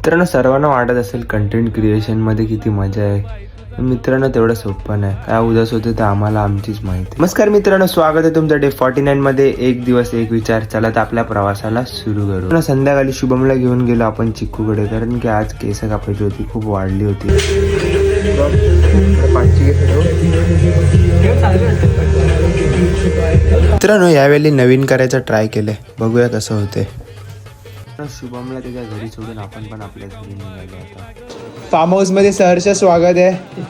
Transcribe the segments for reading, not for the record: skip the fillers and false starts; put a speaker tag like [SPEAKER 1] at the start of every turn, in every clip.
[SPEAKER 1] मित्रांनो, सर्वांना वाटत असेल कंटेंट क्रिएशन मध्ये किती मजा आहे. मित्रांनो, तेवढं सोपं नाही. काय उदास होतं ते आम्हाला आमचीच माहिती. नमस्कार मित्रांनो, स्वागत आहे तुमचं डे 49 मध्ये. एक दिवस एक विचार. चला तर आपल्या प्रवासाला सुरू करू. संध्याकाळी शुभमला घेऊन गेलो आपण चिक्कूकडे, कारण की आज केस कापायची होती, खूप वाढली होती. मित्रांनो, यावेळी नवीन करायचं ट्राय केलंय, बघूया कसं होते. शुभमला त्याच्या घरी सोडून आपण पण आपल्या घरी निघालो आता. फार्म हाऊस मध्ये सहर्ष स्वागत आहे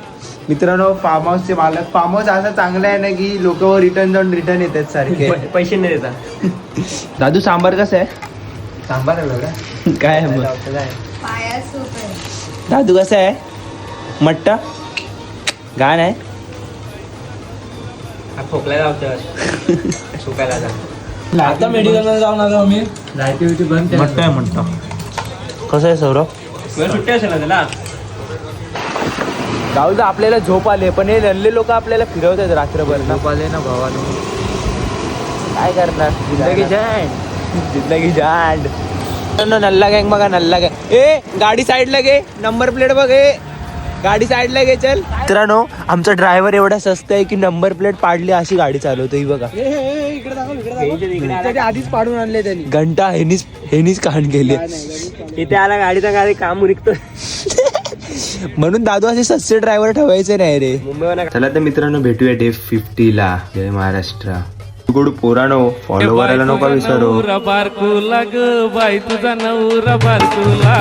[SPEAKER 1] मित्रांनो. फार्म हाऊसचे मालक. फार्म हाऊस असं चांगलं आहे ना की लोक रिटर्न जाऊन रिटर्न येतात सारखे,
[SPEAKER 2] पैसे नाही देतात.
[SPEAKER 1] दादू सांबार कसं आहे? सांबार आहे बघा. काय आहे मग? दादू कसं आहे? मट्टा गाण आहे.
[SPEAKER 2] खोकला जाऊ सुकायला जा.
[SPEAKER 3] आता मेडिकलला जाऊन आलो आम्ही.
[SPEAKER 1] मट्टा आहे मट्टा. कसं आहे सौरभ?
[SPEAKER 2] सुट्टी असेल ना त्याला.
[SPEAKER 1] दाऊला आपल्याला झोप आले, पण हे नल्ले लोक आपल्याला फिरवतात रात्रभर. झोप आले ना भावानो, काय करणार? जिंदगी झांड, जिंदगी झांड. नल्ला गँग बघा, नल्ला गँग. ए गाडी साईडला घे, नंबर प्लेट बघ. ए गाडी साईडला घे, चल. मित्रांनो, आमचा ड्रायव्हर एवढा स्वस्त आहे की नंबर प्लेट पाडली अशी गाडी चालवतो. ही बघा,
[SPEAKER 3] आधीच पाडून आणले त्यांनी.
[SPEAKER 1] घंटा हेनीच काढून गेले.
[SPEAKER 2] इथे आला गाडीचा गाडी काम उरकतो.
[SPEAKER 1] म्हणून दादू असे सस्ते ड्रायव्हर ठेवायचे नाही रे.
[SPEAKER 2] मुंबईवर
[SPEAKER 1] चला तर मित्रांनो, भेटूया डे 50 ला. जय महाराष्ट्र. गुड पोरानो, फॉलो करायला नको विसरू.
[SPEAKER 3] बारकूला ग बाई, तुझा नवरा बारकूला.